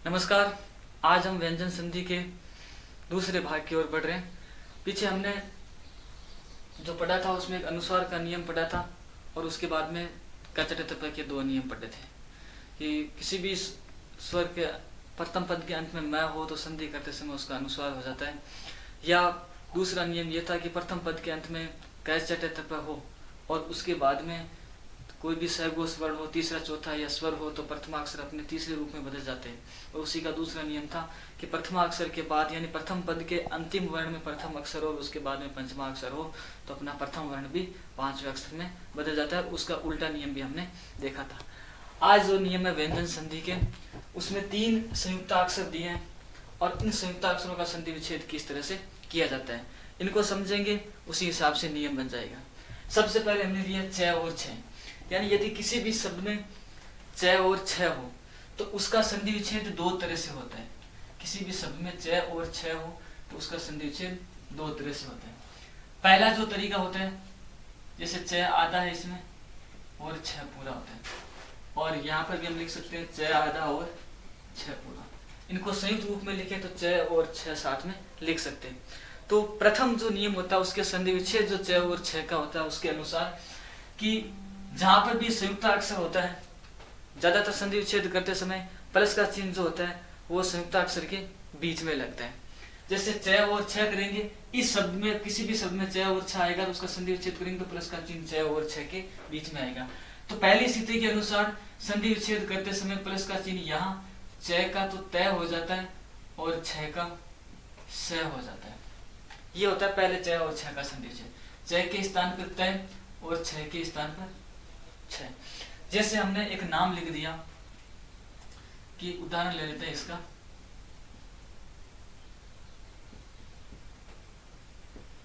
नमस्कार। आज हम व्यंजन संधि के दूसरे भाग की ओर बढ़ रहे हैं। पीछे हमने जो पढ़ा था उसमें एक अनुस्वार का नियम पढ़ा था और उसके बाद में कचटतप के दो नियम पढ़े थे कि किसी भी स्वर के प्रथम पद के अंत में मैं हो तो संधि करते समय उसका अनुस्वार हो जाता है, या दूसरा नियम ये था कि प्रथम पद के अंत में कचटतप हो और उसके बाद में कोई भी सहगो स्वर्ण हो, तीसरा चौथा या स्वर हो तो प्रथमाक्षर अपने तीसरे रूप में बदल जाते हैं। और उसी का दूसरा नियम था कि प्रथमाक्षर के बाद यानी प्रथम पद के अंतिम वर्ण में प्रथम अक्षर हो और उसके बाद में पंचमा अक्षर हो तो अपना प्रथम वर्ण भी पांचवें अक्षर में बदल जाता है। उसका उल्टा नियम भी हमने देखा था। आज जो नियम है व्यंजन संधि के, उसमें 3 संयुक्ताक्षर दिए हैं और इन संयुक्ताक्षरों का संधि विच्छेद किस तरह से किया जाता है इनको समझेंगे, उसी हिसाब से नियम बन जाएगा। सबसे पहले हमने लिया च और छ, यानी यदि किसी भी शब्द में च और छ हो तो उसका संधि विच्छेद 2 तरह से होता है। किसी भी शब्द में च और छ हो तो उसका संधि विच्छेद 2 तरह से होता है। पहला जो तरीका होता है, जैसे च आधा है इसमें और छ पूरा होता है, और यहाँ पर भी हम लिख सकते हैं च आधा और छ पूरा। इनको संयुक्त रूप में लिखे तो च और छ साथ में लिख सकते हैं। तो प्रथम जो नियम होता है उसके संधि विच्छेद जो च और छ का होता है उसके अनुसार कि जहां पर भी संयुक्त अक्षर होता है, ज्यादातर संधि विच्छेद करते समय प्लस का चिन्ह जो होता है वो संयुक्त अक्षर के बीच में लगता है। जैसे च और छ करेंगे, इस शब्द में किसी भी शब्द में च और छ आएगा तो उसका संधि विच्छेद करेंगे तो प्लस का चिन्ह च और छ के बीच में आएगा। तो पहली स्थिति के अनुसार संधि विच्छेद करते समय प्लस का चिन्ह यहाँ च का तो तय हो जाता है और छ का स हो जाता है। ये होता है पहले च और छ का संधि विच्छेद, च के स्थान पर तय और छ के स्थान पर छ। जैसे हमने एक नाम लिख दिया कि उदाहरण ले लेते हैं इसका,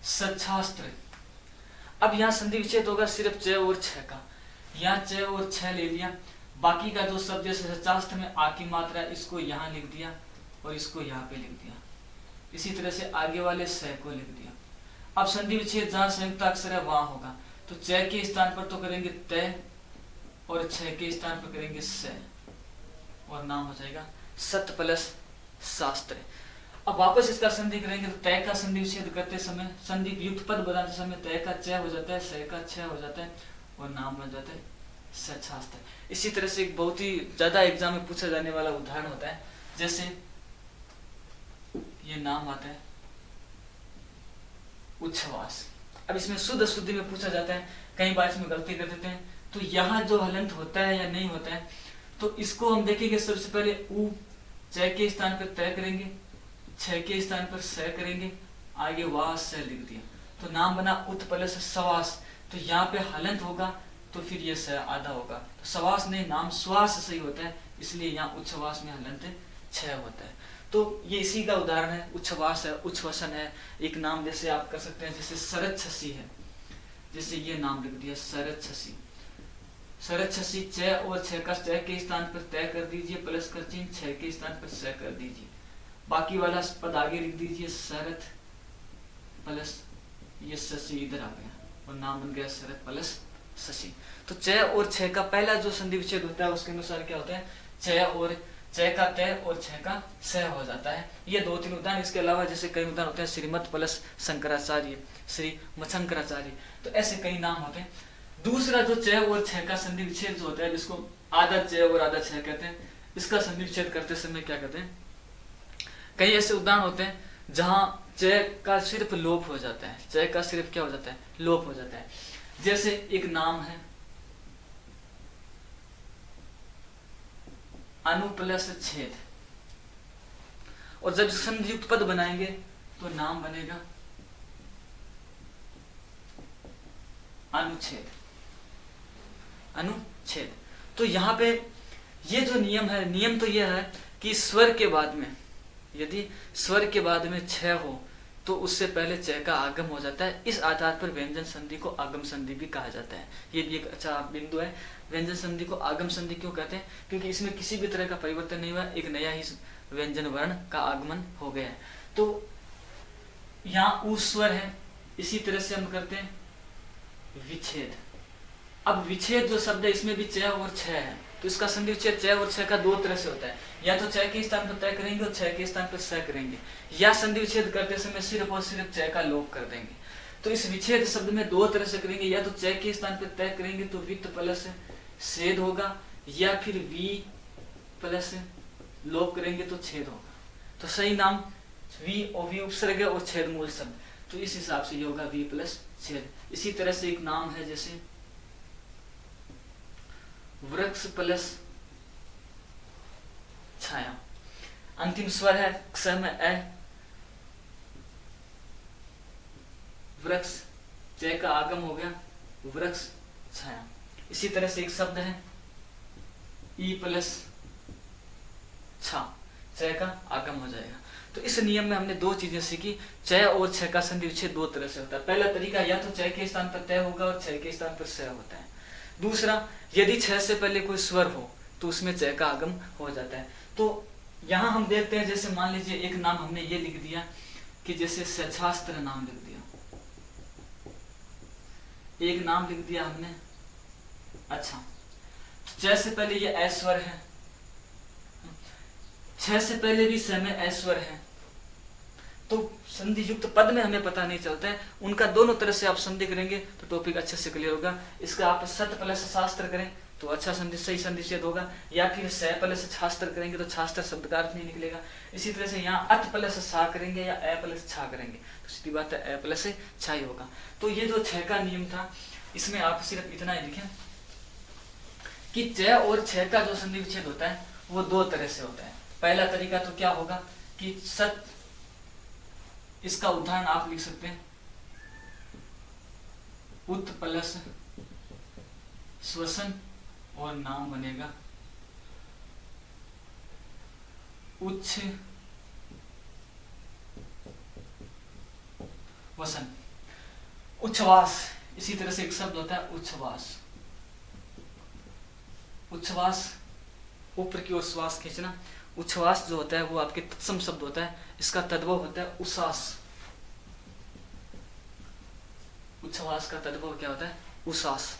सच्छास्त्र। अब यहाँ संधि विच्छेद होगा सिर्फ च और छ का, यहाँ च और छ ले लिया, बाकी का जो शब्द जैसे सच्छास्त्र में आ की मात्रा इसको यहाँ लिख दिया और इसको यहाँ पे लिख दिया, इसी तरह से आगे वाले स को लिख दिया। अब संधि विच्छेद जहाँ संयुक्त अक्षर है वहां होगा तो च के स्थान पर तो करेंगे तय और छ के स्थान पर करेंगे स और नाम हो जाएगा सत प्लस शास्त्र। अब वापस इसका संधि करेंगे तो तय का संधि विच्छेद करते समय संधि युक्त पद बनाते समय तय का च हो जाता है, स का छ हो जाता है और नाम बन जाता है सच्छास्त्र। इसी तरह से एक बहुत ही ज्यादा एग्जाम में पूछा जाने वाला उदाहरण होता है, जैसे ये नाम आता है उच्छ्वास। अब इसमें शुद्ध शुद्धि में पूछा जाता है, कई बार इसमें गलती कर देते हैं, तो यहाँ जो हलंत होता है या नहीं होता है तो इसको हम देखेंगे। सबसे पहले उ च के स्थान पर तय करेंगे, छ के स्थान पर स करेंगे, आगे वास से लिख दिया तो नाम बना उत प्लस सवास। तो यहाँ पे हलंत होगा तो फिर ये स आधा होगा, तो सवास नहीं नाम श्वास सही होता है, इसलिए यहाँ उच्छ्वास में हलंत छ होता है। तो ये इसी का उदाहरण है, उच्छ्वास है, उच्छ्वसन है। एक नाम जैसे आप कर सकते हैं, जैसे सरच्छसी है, जैसे ये नाम लिख दिया सरच्छसी। सरच्छसी च और छ का च के स्थान पर तय कर दीजिए, प्लस का चिन्ह छ के स्थान पर स कर दीजिए, बाकी वाला पद आगे लिख दीजिए शरथ प्लस ये शशि इधर आ गया और नाम बन गया शरथ प्लस शशि। तो च और छ का पहला जो संधि विच्छेद होता है उसके अनुसार क्या होता है, च और च का तय और छ का स हो जाता है। ये 2-3 उदाहरण, इसके अलावा जैसे कई उदाहरण होते हैं श्रीमत प्लस शंकराचार्य, श्री मच्छंकराचार्य, तो ऐसे कई नाम होते हैं। दूसरा जो च और छ का संधि विच्छेद जो होता है जिसको आधा च और आधा छ कहते हैं, इसका संधि विच्छेद करते समय क्या कहते हैं, कई ऐसे उदाहरण होते हैं जहां च का सिर्फ लोप हो जाता है, च का सिर्फ क्या हो जाता है, लोप हो जाता है। जैसे एक नाम है अनु प्लस छेद, और जब संधि युक्त पद बनाएंगे तो नाम बनेगा अनुच्छेद, अनुच्छेद। तो यहाँ पे ये जो नियम है, नियम तो यह है कि स्वर के बाद में यदि स्वर के बाद में छ हो तो उससे पहले च का आगम हो जाता है। इस आधार पर व्यंजन संधि को आगम संधि भी कहा जाता है। ये भी एक अच्छा बिंदु है। व्यंजन संधि को आगम संधि क्यों कहते हैं, क्योंकि इसमें किसी भी तरह का परिवर्तन नहीं हुआ, एक नया ही व्यंजन वर्ण का आगमन हो गया है। तो यहाँ उ स्वर है, इसी तरह से हम करते हैं विच्छेद। अब विच्छेद जो शब्द है इसमें भी च और छ है, तो इसका संधि विच्छेद च और छ का दो तरह से होता है, या तो च के स्थान पर तय करेंगे और छ के स्थान पर स करेंगे, या संधि विच्छेद करते समय सिर्फ और सिर्फ च का लोप कर देंगे। तो इस विच्छेद शब्द में दो तरह से करेंगे, या तो च के स्थान पर तय करेंगे तो वित्त प्लस छेद होगा, या फिर वी प्लस लोप करेंगे तो छेद होगा। तो सही नाम वी और वी उपसर्ग और छेद मूल शब्द, तो इस हिसाब से ये होगा वी प्लस छेद। इसी तरह से एक नाम है जैसे वृक्ष प्लस छाया, अंतिम स्वर है क्ष में ए, वृक्ष च का आगम हो गया वृक्ष छाया। इसी तरह से एक शब्द है ई प्लस छा, च का आगम हो जाएगा। तो इस नियम में हमने दो चीजें सीखी, च और छ का संधि विच्छेद दो तरह से होता है। पहला तरीका या तो च के स्थान पर तय होगा और छ के स्थान पर स होता है। दूसरा, यदि छ से पहले कोई स्वर हो तो उसमें च का आगम हो जाता है। तो यहाँ हम देखते हैं, जैसे मान लीजिए एक नाम हमने ये लिख दिया कि जैसे सच्छास्त्र नाम लिख दिया, एक नाम लिख दिया हमने। अच्छा, च से पहले ये ऐश्वर है, छ से पहले भी स में ऐश्वर है, तो संधि युक्त पद में हमें पता नहीं चलता है। उनका दोनों तरह से आप संधि करेंगे तो टॉपिक अच्छे से क्लियर होगा। इसका आप सत प्लस शास्त्र करें तो अच्छा संधि सही संधि छेद होगा, या फिर स प्लस छास्त्र करेंगे तो छास्त्र शब्द का अर्थ नहीं निकलेगा। इसी तरह से यहाँ अत प्लस सा करेंगे या ए प्लस छा करेंगे तो सीधी बात है ए प्लस छा ही होगा। तो ये जो छ का नियम था, इसमें आप सिर्फ इतना ही लिखें कि च और छ का जो संधि विच्छेद होता है वो दो तरह से होता है। पहला तरीका तो क्या होगा कि सत, इसका उदाहरण आप लिख सकते हैं उत प्लस श्वसन और नाम बनेगा उच्छ वसन, उच्छ्वास। इसी तरह से एक शब्द होता है उच्छ्वास, उच्छ्वास ऊपर की ओर श्वास खींचना। उच्छ्वास जो होता है वो आपके तत्सम शब्द होता है, इसका तद्भव होता है उसास। उच्छ्वास का तद्भव क्या होता है? उसास।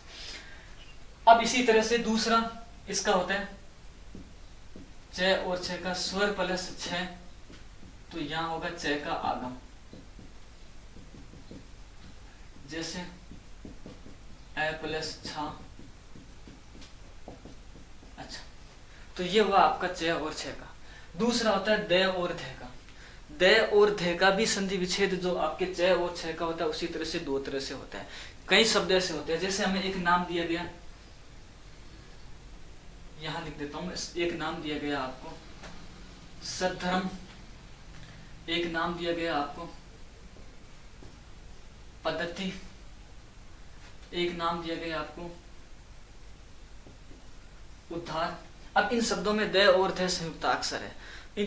अब इसी तरह से दूसरा इसका होता है च और छ का स्वर प्लस छ, तो यहां होगा च का आगम, जैसे ए प्लस छा। अच्छा, तो ये हुआ आपका च और छ का। दूसरा होता है द और ध का। द और ध का भी संधि विच्छेद जो आपके च और छ का होता है उसी तरह से दो तरह से होता है। कई शब्द ऐसे होते हैं, जैसे हमें एक नाम दिया गया, यहां लिख देता हूं, एक नाम दिया गया आपको सद्धर्म, एक नाम दिया गया आपको पद्धति, एक नाम दिया गया आपको उद्धार। अब इन शब्दों में द और ध संयुक्त अक्षर है।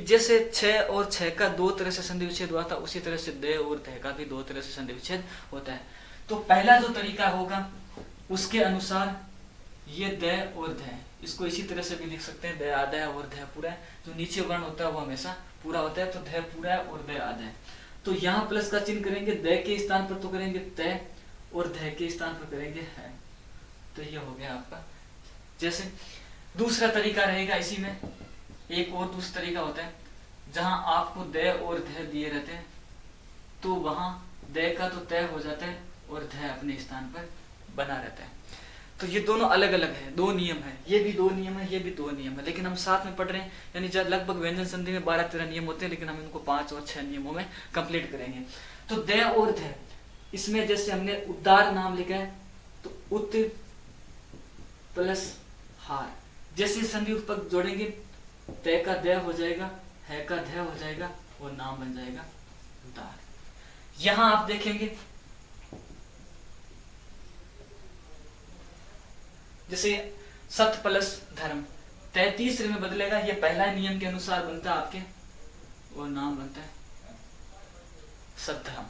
जैसे छ और छ का दो तरह से संधि विच्छेद हुआ था, उसी तरह से द और ध का भी दो तरह से संधि विच्छेद होता है। तो पहला जो तरीका होगा उसके अनुसार ये द और ध, इसको इसी तरह से भी लिख सकते हैं, द आधा है और ध पूरा है। जो नीचे वर्ण होता है वो हमेशा पूरा होता है, तो ध पूरा है और द आधा है। तो यहाँ प्लस का चिन्ह करेंगे, द के स्थान पर तो करेंगे त और ध के स्थान पर करेंगे है। तो ये हो गया आपका। जैसे दूसरा तरीका रहेगा, इसी में एक और दूसरा तरीका होता है जहां आपको द और ध दिए रहते हैं, तो वहां द का तो तय हो जाता है और ध अपने स्थान पर बना रहता है। तो ये दोनों अलग अलग है, दो नियम है, ये भी दो नियम है, ये भी दो नियम है, लेकिन हम साथ में पढ़ रहे हैं। यानी लगभग व्यंजन संधि में 12-13 नियम होते हैं, लेकिन हम इनको 5 और 6 नियमों में कंप्लीट करेंगे। तो द और ध, इसमें जैसे हमने उद्धार नाम लिखा है तो उत प्लस हार, जैसे संधि उत्पत्ति जोड़ेंगे त का द हो जाएगा, है का ध हो जाएगा और नाम बन जाएगा उद्धार। यहां आप देखेंगे जैसे सत प्लस धर्म 33 में बदलेगा, ये पहला नियम के अनुसार बनता है आपके, और नाम बनता है सद्धर्म।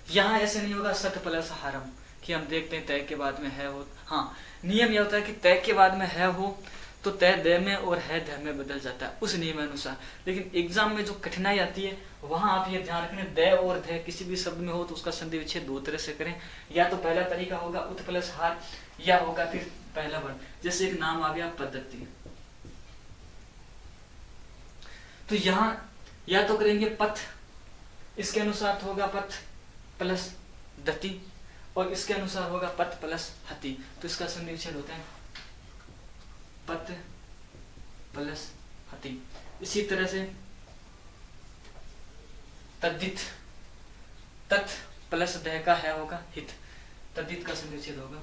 यहां ऐसे नहीं होगा सत प्लस हरम कि हम देखते हैं तय के बाद में है हो। हाँ, नियम यह होता है कि तय के बाद में है हो तो तय द में और है ध में बदल जाता है उस नियम अनुसार। लेकिन एग्जाम में जो कठिनाई आती है वहां आप ये ध्यान रखें, द और ध किसी भी शब्द में हो तो उसका संधि विच्छेद दो तरह से करें। या तो पहला तरीका होगा उत प्लस हार, या होगा फिर पहला वर्ण, जैसे एक नाम आ गया पद्धति, तो यहाँ या तो करेंगे पथ, इसके अनुसार तो होगा पथ प्लस दति, और इसके अनुसार होगा पथ प्लस हति, तो इसका संधि विच्छेद होता है पथ प्लस हति। इसी तरह से तद्धित, तत् प्लस दह का है होगा हित, तद्धित का संधि विच्छेद होगा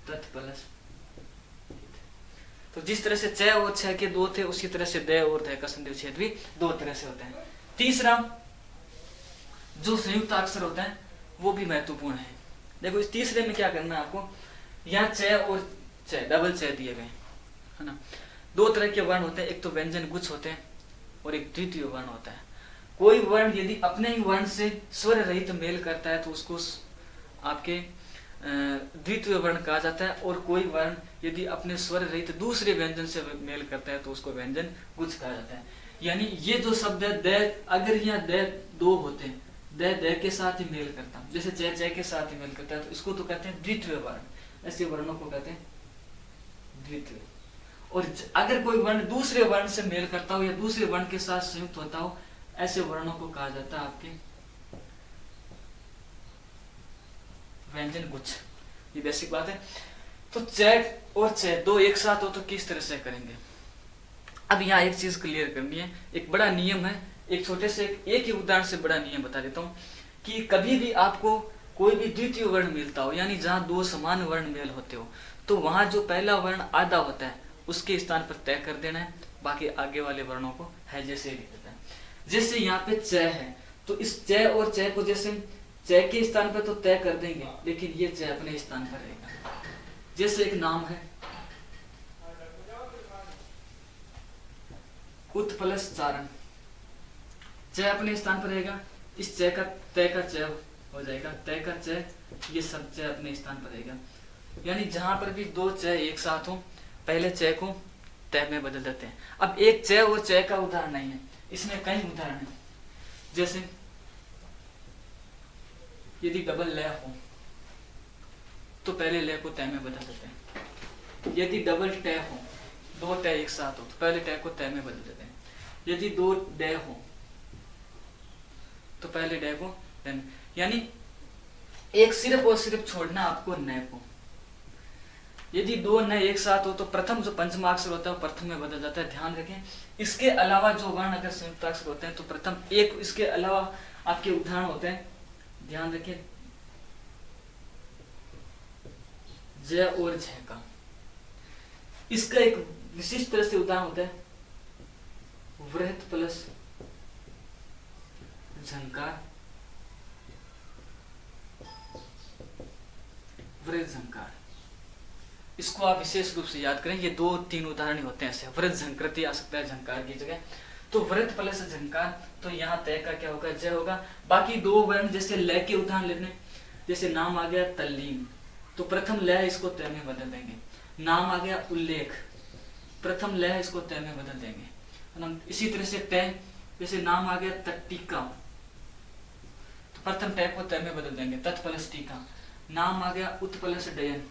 तत् प्लस हित। तो जिस तरह से च और छ के दो थे, उसी तरह से द और ध का संधि विच्छेद भी दो तरह से होता है। तीसरा जो संयुक्त अक्षर होता है वो भी महत्वपूर्ण है। देखो इस तीसरे में क्या करना है आपको, यहाँ च और च डबल च दिए गए है ना। दो तरह के वर्ण होते हैं, एक तो व्यंजन गुच्छ होते हैं और एक द्वितीय वर्ण होता है। कोई वर्ण यदि अपने ही वर्ण से स्वर रहित मेल करता है तो उसको आपके द्वितीय वर्ण कहा जाता है, और कोई वर्ण यदि अपने स्वर रहित दूसरे व्यंजन से मेल करता है तो उसको व्यंजन गुच्छ कहा जाता है। यानी ये जो शब्द है द, अगर यहाँ द दो होते हैं, द के साथ ही मेल करता है, जैसे च के साथ ही मेल करता है, तो इसको तो कहते हैं द्वितीय वर्ण, ऐसे वर्णों को कहते हैं द्वितीय। और अगर कोई वर्ण दूसरे वर्ण से मेल करता हो या दूसरे वर्ण के साथ संयुक्त होता हो, ऐसे वर्णों को कहा जाता है आपके व्यंजन गुच्छ। ये बेसिक बात है। तो च और च दो एक साथ हो तो किस तरह से करेंगे। अब यहाँ एक चीज क्लियर करनी है, एक बड़ा नियम है, एक छोटे से एक ही उदाहरण से बड़ा नियम बता देता हूँ कि कभी भी आपको कोई भी द्वितीय वर्ण मिलता हो, यानी जहाँ दो समान वर्ण मेल होते हो, तो वहां जो पहला वर्ण आधा होता है उसके स्थान पर तय कर देना है, बाकी आगे वाले वर्णों को है जैसे लिख देता है। जैसे यहाँ पे च है, तो इस च और च को जैसे च के स्थान पर तो तय कर देंगे, लेकिन ये च अपने स्थान पर रहेगा। जैसे एक नाम है उत प्लस चारण, च अपने स्थान पर रहेगा, इस च का तय का च हो जाएगा, तय का च, ये सब च अपने स्थान पर रहेगा। यानी जहां पर भी दो च एक साथ हो, पहले च को तय में बदल देते हैं। अब एक च और च का उदाहरण नहीं है, इसमें कई उदाहरण है। जैसे यदि डबल लय हो तो पहले लय को तय में बदल देते हैं। यदि डबल टय हो, दो टय एक साथ हो, तो पहले टय को तय में बदल देते हैं। यदि दो डय हो तो पहले डय को तय में, यानी एक सिर्फ और सिर्फ छोड़ना आपको नय को। यदि दो नय एक साथ हो तो प्रथम जो पंचमाक्षर होता है वो प्रथम में बदल जाता है, ध्यान रखें। इसके अलावा जो वर्ण अगर संयुक्ताक्षर होते हैं तो प्रथम एक, इसके अलावा आपके उदाहरण होते हैं, ध्यान रखें, ज और झ का। इसका एक विशिष्ट तरह से उदाहरण होता है वृहत प्लस झंकार, वृहत झंकार। इसको आप विशेष रूप से याद करें, ये दो तीन उदाहरण होते हैं ऐसे। वृहत झंकृति आ सकता है झंकार की जगह, तो वृहत प्लस झंकार, तो यहाँ तय का क्या होगा, जय होगा। बाकी दो वर्ण जैसे लय के उदाहरण लेने, जैसे नाम आ गया तल्लीन, तो प्रथम लय इसको तय में बदल देंगे। नाम आ गया उल्लेख, प्रथम लय इसको तय में बदल देंगे। इसी तरह से तय, जैसे नाम आ गया तट्टिका, तो प्रथम तय को तय में बदल देंगे, तत् प्लस टीका। नाम आ गया उत प्लस डयन,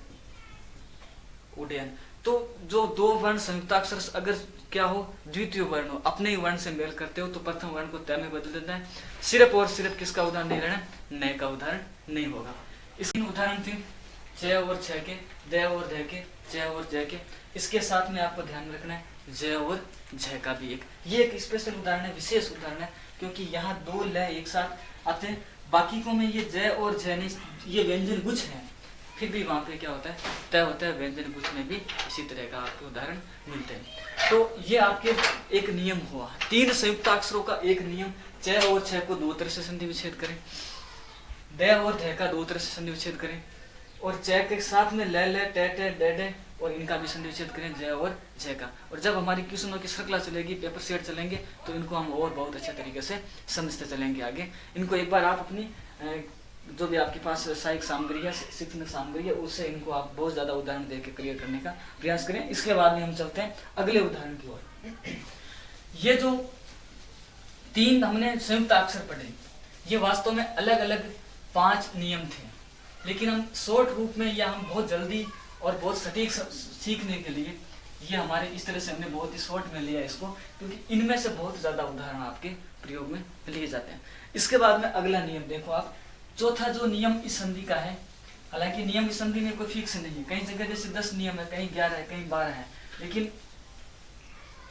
उडयन। तो जो दो वर्ण संयुक्ताक्षर अगर क्या हो, द्वितीय वर्ण हो, अपने ही वर्ण से मेल करते हो, तो प्रथम वर्ण को तय में बदल देता है। सिर्फ और सिर्फ किसका उदाहरण नहीं रहना, नय का उदाहरण नहीं होगा। इसकी उदाहरण थी च और छ के, द और ध के, च और ज के। इसके साथ में आपको ध्यान में रखना है ज और झ का भी एक, ये एक स्पेशल उदाहरण है, विशेष उदाहरण है, क्योंकि यहाँ दो लय एक साथ आते हैं। बाकी को में ये ज और झ नहीं, ये व्यंजन गुच्छ है, फिर भी वहां पे क्या होता है, तय होता है। व्यंजन गुच्छ में भी इसी तरह का आपके उदाहरण मिलते हैं। तो ये आपके एक नियम हुआ, तीन संयुक्ताक्षरों का एक नियम, च और छ को दो तरह से संधि विच्छेद करें, द और ध का दो तरह से संधि विच्छेद करें, और च के साथ में ल ल ट ट ड ड और इनका भी संधि विच्छेद करें, ज और झ का। और जब हमारी क्वेश्चनों की श्रृंखला चलेगी, पेपर सेट चलेंगे, तो इनको हम और बहुत अच्छे तरीके से समझते चलेंगे आगे। इनको एक बार आप अपनी जो भी आपके पास सहायक सामग्री है, शिक्षण सामग्री है, उससे इनको आप बहुत ज्यादा उदाहरण देकर क्लियर करने का प्रयास करें। इसके बाद में हम चलते हैं अगले उदाहरण की ओर। ये जो तीन हमने संयुक्त अक्षर पढ़े, ये वास्तव में अलग अलग 5 नियम थे, लेकिन हम शॉर्ट रूप में या हम बहुत जल्दी और बहुत सटीक सीखने के लिए ये हमारे इस तरह से हमने बहुत ही शॉर्ट में लिया इसको, क्योंकि इनमें से बहुत ज़्यादा उदाहरण आपके प्रयोग में लिए जाते हैं। इसके बाद में अगला नियम देखो आप, चौथा जो नियम इस संधि का है, हालांकि नियम इस संधि में कोई फिक्स नहीं है, कई जगह जैसे 10 नियम है, कहीं 11 है, कहीं 12 है, लेकिन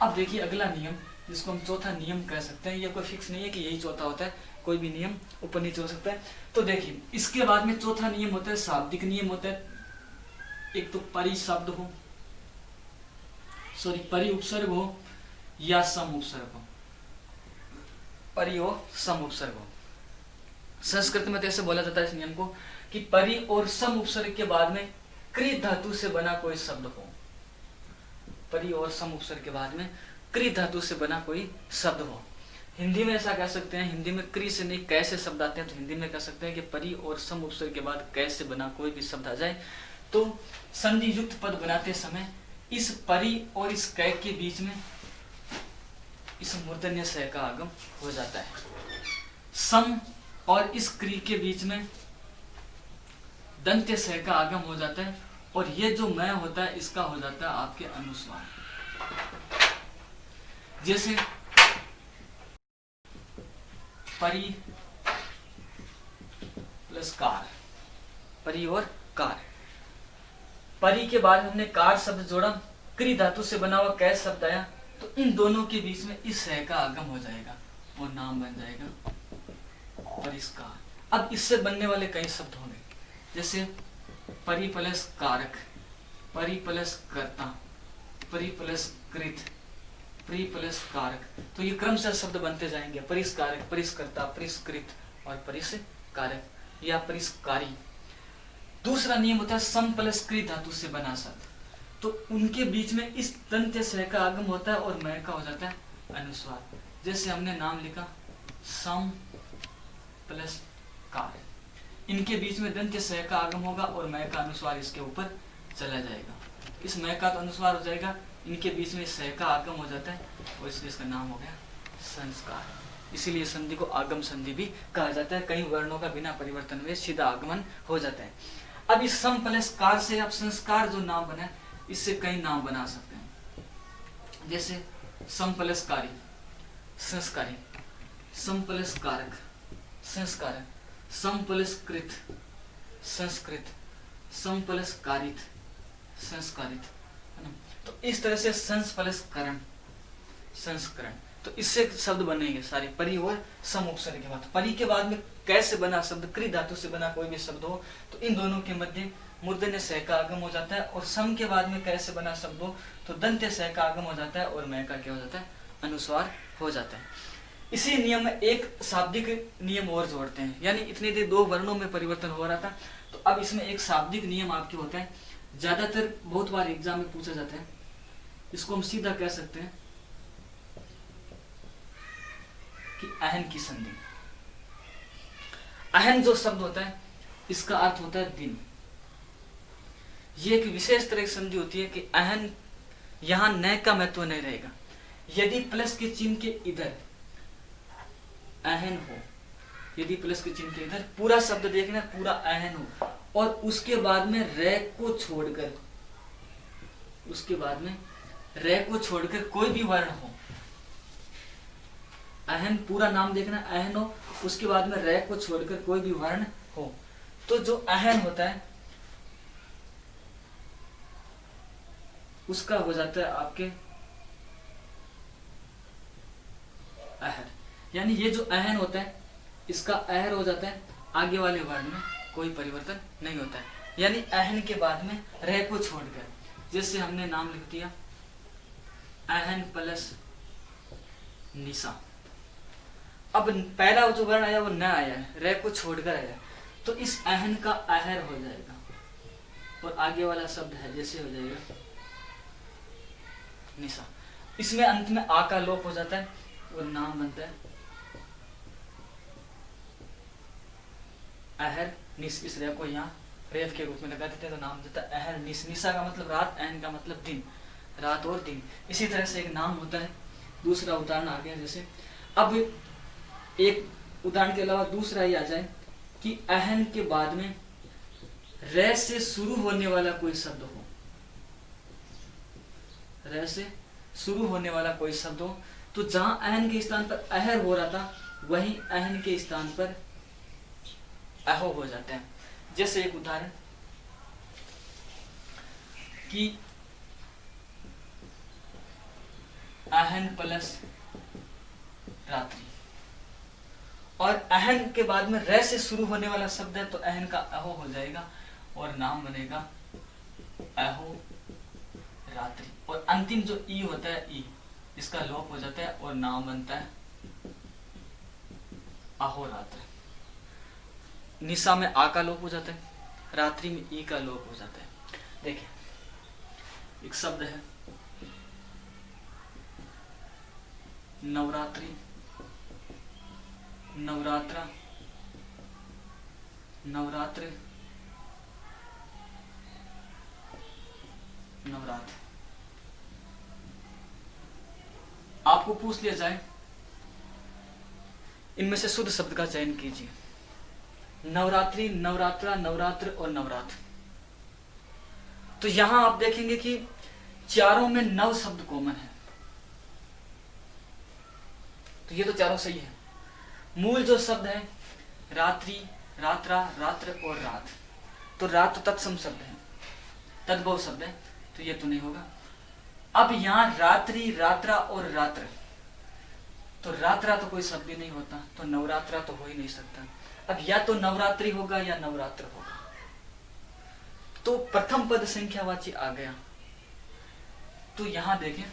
अब देखिए अगला नियम जिसको हम चौथा नियम कह सकते हैं, ये कोई फिक्स नहीं है कि यही चौथा होता है, कोई भी नियम ऊपर नीचे हो सकता है। तो देखिए इसके बाद में चौथा नियम होता है शाब्दिक नियम होता है। एक तो परि शब्द हो, सॉरी परि उपसर्ग हो या सम उपसर्ग हो, परि हो सम उपसर्ग हो। संस्कृत में तो ऐसे बोला जाता है इस नियम को कि परि और सम उपसर्ग के बाद में कृ धातु से बना कोई शब्द हो, परि और सम उपसर्ग के बाद में कृ धातु से बना कोई शब्द हो। हिंदी में ऐसा कह सकते हैं, हिंदी में कृ से नहीं कैसे शब्द आते हैं, तो हिंदी में कह सकते हैं कि परि और सम उपसर्ग के बाद कैसे बना कोई भी शब्द आ जाए। तो संधि युक्त पद बनाते समय इस परि और इस कै के बीच में इस मूर्धन्य स का आगम हो जाता है। सम और इस क्री के बीच में दंत्य स का आगम हो जाता है, और ये जो मैं होता है इसका हो जाता है आपके अनुस्वार। जैसे परि प्लस कार, परि और कार, परि के बाद हमने कार शब्द जोड़ा, कृ धातु से बना हुआ कै शब्द आया, तो इन दोनों के बीच में इस स का आगम हो जाएगा और नाम बन जाएगा परिष्कार। अब इससे बनने वाले कई शब्द होंगे, जैसे परि प्लस कारक, परि प्लस कर्ता, परि प्लस कृत, परि प्लस कारक, तो ये क्रम से शब्द बनते जाएंगे, परिष्कारक, परिष्कर्ता, परिष्कृत और परिष्कारक या परिष्कारी। दूसरा नियम होता है सम प्लस कृ धातु से बना शब्द, तो उनके बीच में इस दंत्य स का आगम होता है और मैं का हो जाता है अनुस्वार। जैसे हमने नाम लिखा सम प्लस कार, इनके बीच में दंत्य स का आगम होगा और मैं का अनुस्वार इसके ऊपर चला जाएगा, इस मैं का तो अनुस्वार हो जाएगा, इनके बीच में स का आगम हो जाता है और इसलिए इसका नाम हो गया संस्कार। इसीलिए संधि को आगम संधि भी कहा जाता है, कई वर्णों का बिना परिवर्तन में सीधा आगमन हो जाता है। अब इस सम प्लस कार से आप संस्कार जो नाम बना, इससे कई नाम बना सकते हैं, जैसे सम प्लस कारी संस्कारी, सम प्लस कारक संस्कारक, सम प्लस कृत संस्कृत, सम प्लस कारित संस्कारित, है ना। तो इस तरह से संस प्लस करण संस्करण, तो इससे शब्द बनेंगे सारे परि और सम उपसर्ग के बाद। परि के बाद में कैसे बना शब्द, कृ धातु से बना कोई भी शब्द हो तो इन दोनों के मध्य मूर्धन्य स का आगम हो जाता है, और सम के बाद में कैसे बना शब्द हो तो दंत्य स का आगम हो जाता है और मैं का क्या हो जाता है अनुस्वार हो जाता है। इसी नियम में एक शाब्दिक नियम और जोड़ते हैं, यानी इतनी देर दो वर्णों में परिवर्तन हो रहा था, तो अब इसमें एक शाब्दिक नियम आपके होता है, ज्यादातर बहुत बार एग्जाम में पूछा जाता है, इसको हम सीधा कह सकते हैं कि अहन की संधि। अहन जो शब्द होता है इसका अर्थ होता है दिन। ये एक विशेष तरह की संधि होती है कि अहन, यहां न का महत्व नहीं रहेगा। यदि प्लस के चिन्ह के इधर अहन हो, यदि प्लस के चिन्ह के इधर पूरा शब्द देखना पूरा अहन हो, और उसके बाद में रे को छोड़कर, उसके बाद में रे को छोड़कर कोई भी वर्ण हो, अहन पूरा नाम देखना अहन हो, उसके बाद में रे को छोड़कर कोई भी वर्ण हो, तो जो अहन होता है उसका हो जाता है आपके अहर। यानी ये जो अहन होता है इसका अहर हो जाता है, आगे वाले वर्ण में कोई परिवर्तन नहीं होता है। यानी अहन के बाद में रे को छोड़कर, जैसे हमने नाम लिख दिया अहन प्लस निशा, अब पहला जो वर्ण आया वो न आया है, रे को छोड़कर आया, तो इस अहन का अहर हो जाएगा और आगे वाला शब्द है जैसे हो जाएगा निशा। इसमें अंत में आ का लोप हो जाता है और नाम बनता है अहर निस। इस रे को यहाँ रेफ के रूप में लगा देते हैं तो नाम देता है अहर निस। निशा का मतलब रात, अहन का मतलब दिन, रात और दिन। इसी तरह से एक नाम होता है। दूसरा उदाहरण आ गया, जैसे अब एक उदाहरण के अलावा दूसरा ही आ जाए कि अहन के बाद में रे से शुरू होने वाला कोई शब्द हो, र से शुरू होने वाला कोई शब्द हो, तो जहां अहन के स्थान पर अहर हो रहा था वहीं अहन के स्थान पर अहो हो जाता है। जैसे एक उदाहरण कि अहन प्लस रात्रि, और अहन के बाद में र से शुरू होने वाला शब्द है तो अहन का अहो हो जाएगा और नाम बनेगा अहो रात्रि। और अंतिम जो ई होता है ई, इसका लोप हो जाता है और नाम बनता है अहोरात्र। निशा में आ का लोप हो जाता है, रात्रि में ई का लोप हो जाता है। देखिए एक शब्द है नवरात्रि, नवरात्रा, नवरात्र, नवरात्र। आपको पूछ लिया जाए इनमें से शुद्ध शब्द का चयन कीजिए। नवरात्रि, नवरात्रा, नवरात्र और नवरात्र। तो यहां आप देखेंगे कि चारों में नव शब्द कॉमन है, तो ये तो चारों सही है। मूल जो शब्द है रात्रि, रात्रा, रात्र और रात, तो रात तो तत्सम शब्द है, तद्भव शब्द है, तो ये तो नहीं होगा। अब यहां रात्रि, रात्रा और रात्र, तो रात्रा तो कोई शब्द ही नहीं होता, तो नवरात्रा तो हो ही नहीं सकता। अब या तो नवरात्रि होगा या नवरात्र होगा, तो प्रथम पद संख्यावाची आ गया। तो यहां देखें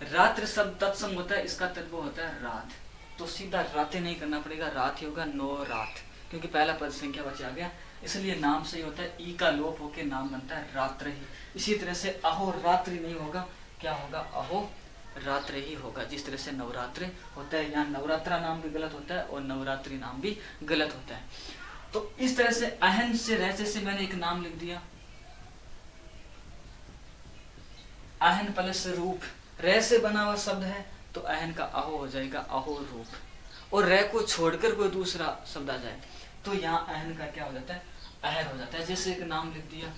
रात्र शब्द तत्सम होता है, इसका तद्भव होता है रात, तो सीधा रातें नहीं करना पड़ेगा, रात ही होगा, नो रात, क्योंकि पहला पद संख्यावाची आ गया, इसलिए नाम सही होता है। ई का लोप होके नाम बनता है रात्र ही। इसी तरह से अहो रात्रि नहीं होगा, क्या होगा, अहो रात्र ही होगा। जिस तरह से नवरात्रि होता है, यहाँ नवरात्रा नाम भी गलत होता है और नवरात्रि नाम भी गलत होता है। तो इस तरह से अहन से रहसे से मैंने एक नाम लिख दिया, अहन प्लस रूप, रे से बना हुआ शब्द है तो अहन का अहो हो जाएगा, अहो रूप। और रे को छोड़कर कोई दूसरा शब्द आ जाए तो यहाँ अहन का क्या हो जाता है, अहर हो जाता है। जैसे एक नाम लिख दिया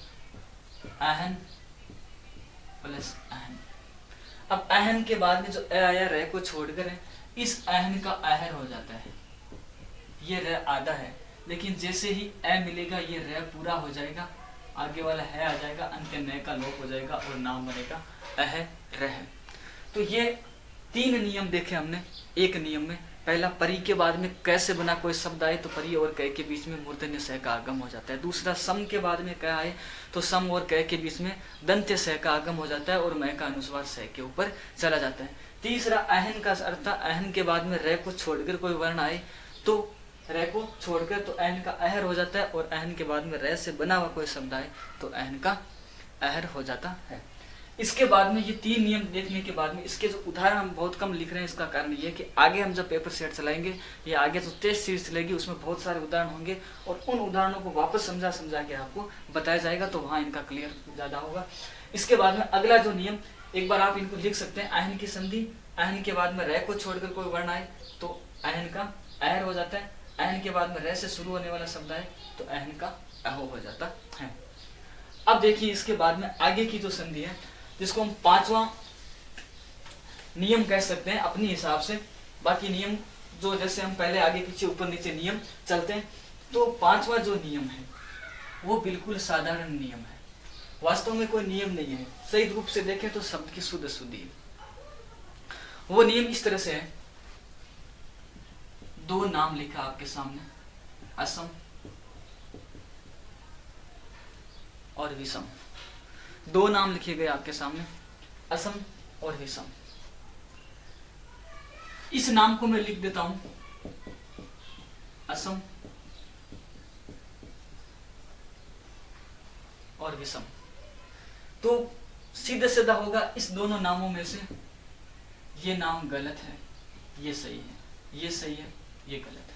अहन प्लस अहन। अब अहन के बाद में जो अ आया रे को छोड़कर है, इस अहन का अहर हो जाता है। ये रे आधा है, लेकिन जैसे ही अ मिलेगा ये रे पूरा हो जाएगा, आगे वाला है आ जाएगा, अंत्य न का लोप हो जाएगा और नाम बनेगा अह रह। तो ये तीन नियम देखे हमने एक नियम में। पहला, परी के बाद में कैसे बना कोई शब्द आए तो परी और कै के बीच में मूर्धन्य सह का आगम हो जाता है। दूसरा, सम के बाद में कै आए तो सम और कै के बीच में दंत्य सह का आगम हो जाता है और मैं का अनुस्वार सह के ऊपर चला जाता है। तीसरा, अहन का अर्थ, अहन के बाद में रे को छोड़कर कोई वर्ण आए तो रे को छोड़कर तो अहन का अहर हो जाता है, और अहन के बाद में रे से बना हुआ कोई शब्द आए तो अहन का अहर हो जाता है। इसके बाद में ये तीन नियम देखने के बाद में इसके जो उदाहरण हम बहुत कम लिख रहे हैं, इसका कारण ये है कि आगे हम जब पेपर सेट चलाएंगे या आगे जो टेस्ट सीरीज चलेगी उसमें बहुत सारे उदाहरण होंगे और उन उदाहरणों को वापस समझा के आपको बताया जाएगा, तो वहाँ इनका क्लियर ज्यादा होगा। इसके बाद में अगला जो नियम, एक बार आप इनको लिख सकते हैं, अहन की संधि, अहन के बाद में रे को छोड़कर कोई वर्ण आए तो अहन का अहर हो जाता है, अहन के बाद में रे से शुरू होने वाला शब्द आए तो अहन का अहो हो जाता है। अब देखिए इसके बाद में आगे की जो संधि है जिसको हम पांचवा नियम कह सकते हैं अपने हिसाब से। बाकी नियम जो जैसे हम पहले आगे पीछे ऊपर नीचे नियम चलते हैं, तो पांचवा जो नियम है वो बिल्कुल साधारण नियम है, वास्तव में कोई नियम नहीं है। सही रूप से देखें तो शब्द की शुद्ध शुद्धि है। वो नियम इस तरह से है, दो नाम लिखा आपके सामने, असम और विषम। दो नाम लिखे गए आपके सामने, असम और विषम। इस नाम को मैं लिख देता हूं असम और विषम। तो सीधा सीधा होगा इस दोनों नामों में से ये नाम गलत है, ये सही है, ये सही है, ये गलत है।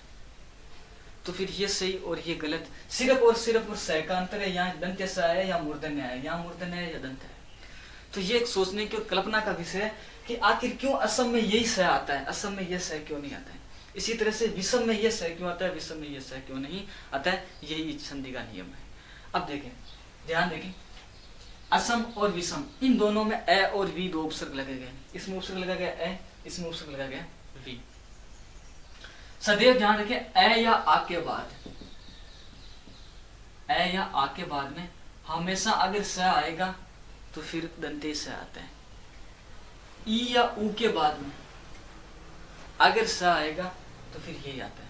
तो फिर ये सही और ये गलत, सिर्फ और सह का अंतर है, यहाँ दंत्य स है या मूर्धन्य है, यहाँ मूर्धन्य है या दंत है। तो ये एक सोचने की और कल्पना का विषय है कि आखिर क्यों असम में यही सह आता है, असम में यह सह क्यों नहीं आता है। इसी तरह से विषम में यह सह क्यों आता है, विषम में यह सह क्यों नहीं आता है। यही संधि का नियम है। अब देखें, ध्यान देखें, असम और विषम, इन दोनों में ए और वी दो उपसर्ग लगे गए। इसमें उपसर्ग लगा गया ए, इसमें उपसर्ग लगा गया वी। सदैव ध्यान रखें, ए या आ के बाद, ए या आ के बाद में हमेशा अगर स आएगा तो फिर दंते से आता है। ई या ऊ के बाद में अगर स आएगा तो फिर यही आता है।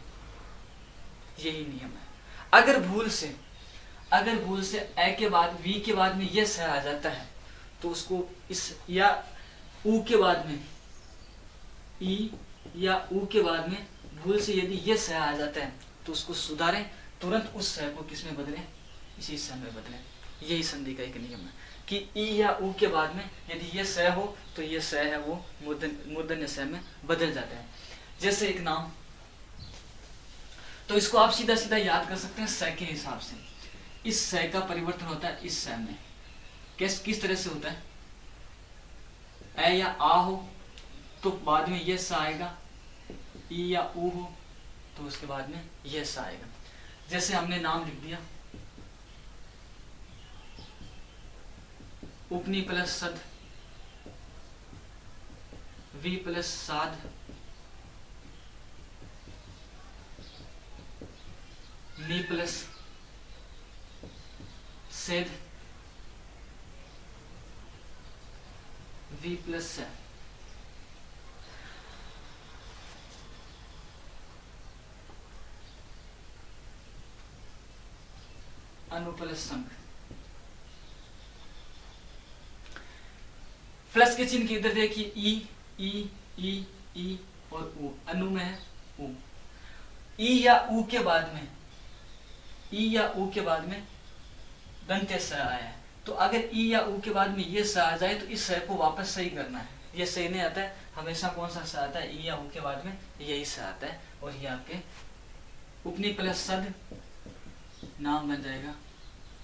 यही नियम है। अगर भूल से ए के बाद वी के बाद में ये स आ जाता है तो उसको इस या ऊ के बाद में ई या ऊ के बाद में भूल से यदि ये स आ जाता है तो उसको सुधारें, तुरंत उस स को किसमें बदलें, इसी स में बदलें। यही संधि का एक नियम है कि ई या ऊ के बाद में यदि ये स हो तो ये स है वो मूर्धन्य स में बदल जाता है। जैसे एक नाम, तो इसको आप सीधा सीधा याद कर सकते हैं स के हिसाब से। इस स का परिवर्तन होता है इस स में। किस तरह से होता है, ए या आ हो तो बाद में ये स आएगा, ई या ऊ हो तो उसके बाद में ये स आएगा। जैसे हमने नाम लिख दिया उपनी प्लस सद, वी प्लस साध, नी प्लस सेध, वी प्लस से। अनु प्लस संघ। प्लस के चिन्ह की इधर देखिए, ई ई ई ई और ऊ, अनु में है ऊ। ई या ऊ के बाद में, ई या ऊ के बाद में दंत्य स आया है, तो अगर ई या ऊ के बाद में ये स आ जाए तो इस स को वापस सही करना है। ये सही नहीं आता है, हमेशा कौन सा स आता है, ई या ऊ के बाद में यही स आता है। और ये आपके उपनी प्लस सद नाम बन जाएगा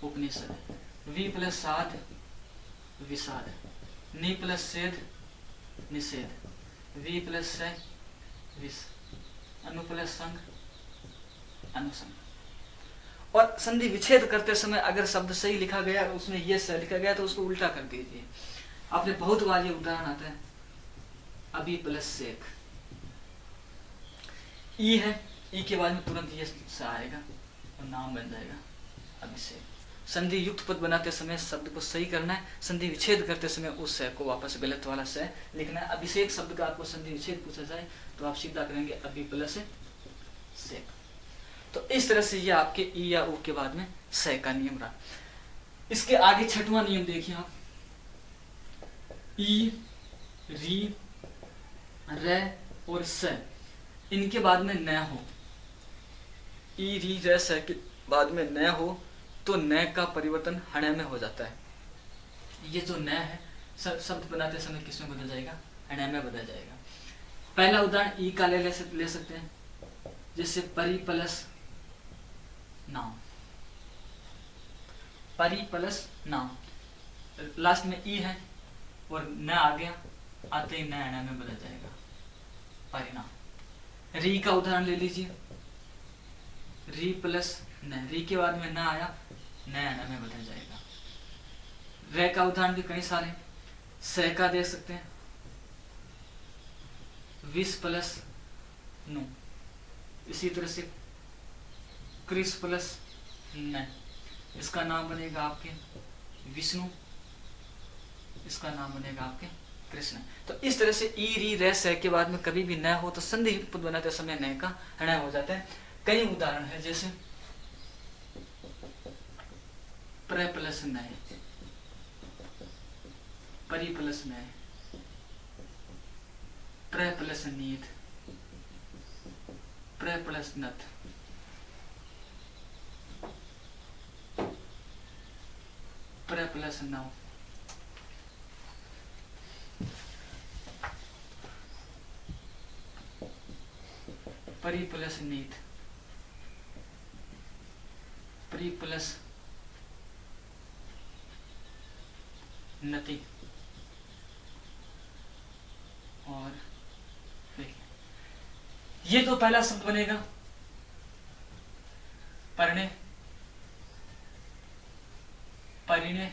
उपनिषद, वी प्लस साध विषाद, नी प्लस सेध निषेध, वी प्लस से विष, अनु प्लस संघ अनुसंग। और संधि विच्छेद करते समय अगर शब्द सही लिखा गया, उसमें ये स लिखा गया तो उसको उल्टा कर दीजिए। आपने बहुत बार ये उदाहरण आता है, अभी प्लस सेक, ई है, ई के बाद में तुरंत ये स आएगा और नाम बन जाएगा अभिषेक। संधि युक्त पद बनाते समय शब्द को सही करना है, संधि विच्छेद करते समय उस स को वापस गलत वाला स लिखना है। अभिषेक शब्द का आपको संधि विच्छेद पूछा जाए तो आप सीधा करेंगे अभी प्लस सेक। तो इस तरह से ये आपके ई या ऊ के बाद में स का नियम रहा। इसके आगे छठवां नियम देखिए आप, ई री रे और स, इनके बाद में न हो, ई री रे स के बाद में न हो तो न का परिवर्तन हण में हो जाता है। ये जो न है शब्द बनाते समय किसमें बदल जाएगा, हण में बदल जाएगा। पहला उदाहरण ई का ले सकते हैं, जैसे परि प्लस नाम, परि प्लस नाम, लास्ट में ई है और न आ गया, आते ही न हण में बदल जाएगा परिणाम। री का उदाहरण ले लीजिए, री प्लस न, री के बाद में न आया, न हण में बदल जाएगा। रे का उदाहरण भी कई सारे, स का देख सकते हैं, विष प्लस नु, इसी तरह से कृष प्लस न, इसका नाम बनेगा आपके विष्णु, इसका नाम बनेगा आपके कृष्ण। तो इस तरह से ई री रे स के बाद में कभी भी न हो तो संधि युक्त पद बनाते समय न का हण हो जाता है। कई उदाहरण है, जैसे प्र प्लस न, परि प्लस न, प्र प्लस नीत, प्र प्लस नथ, प्र प्लस नव, परि प्लस नीत, प्रि प्लस नति। और ये तो पहला शब्द बनेगा परणे, परिणे,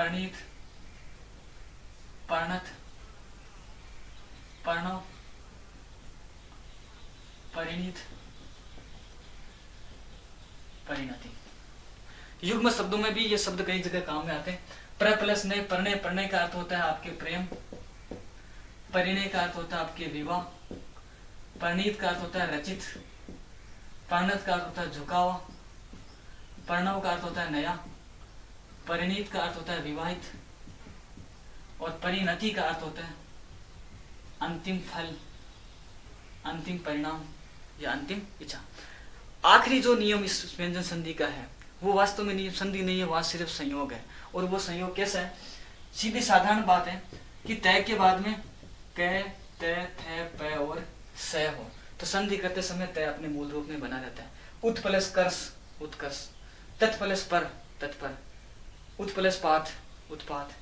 परिणीत, परिणत, प्रणव, परिणीत, परिणति। युग्म शब्दों में भी ये शब्द कई जगह काम में आते हैं। प्र प्लस ने, परणे, पढ़ने का अर्थ होता है आपके प्रेम, परिणय का अर्थ होता है आपके विवाह, परिणीत का अर्थ होता है रचित, परिणत का अर्थ होता है झुकावा, प्रणव का अर्थ होता है नया, परिणीत का अर्थ होता है विवाहित, और परिणति का अर्थ होता है अंतिम फल, अंतिम परिणाम या अंतिम इच्छा। आखिरी जो नियम इस व्यंजन संधि का है वो वास्तव में नियम संधि नहीं है, वहां सिर्फ संयोग है। और वो संयोग कैसा है? सीधी साधारण बात है कि तय के बाद में क, त, थ, प और स हो तो संधि करते समय तय अपने मूल रूप में बना रहता है। उत प्लस कर्ष, उत्कर्ष, तत् प्लस पर, तत्पर, उत प्लस पाठ, उत्पात,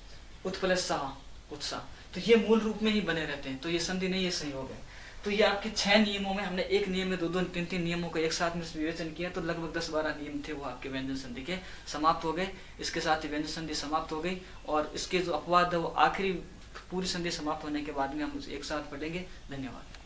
उत प्लस साह, उत्साह। तो ये मूल रूप में ही बने रहते हैं। तो ये संधि नहीं, ये संयोग है। तो ये आपके 6 नियमों में हमने एक नियम में 2-2, 3-3 नियमों को एक साथ में विवेचन किया, तो लगभग 10-12 नियम थे वो आपके व्यंजन संधि के समाप्त हो गए। इसके साथ ही व्यंजन संधि समाप्त हो गई और इसके जो अपवाद है वो आखिरी पूरी संधि समाप्त होने के बाद में हम एक साथ पढ़ेंगे। धन्यवाद।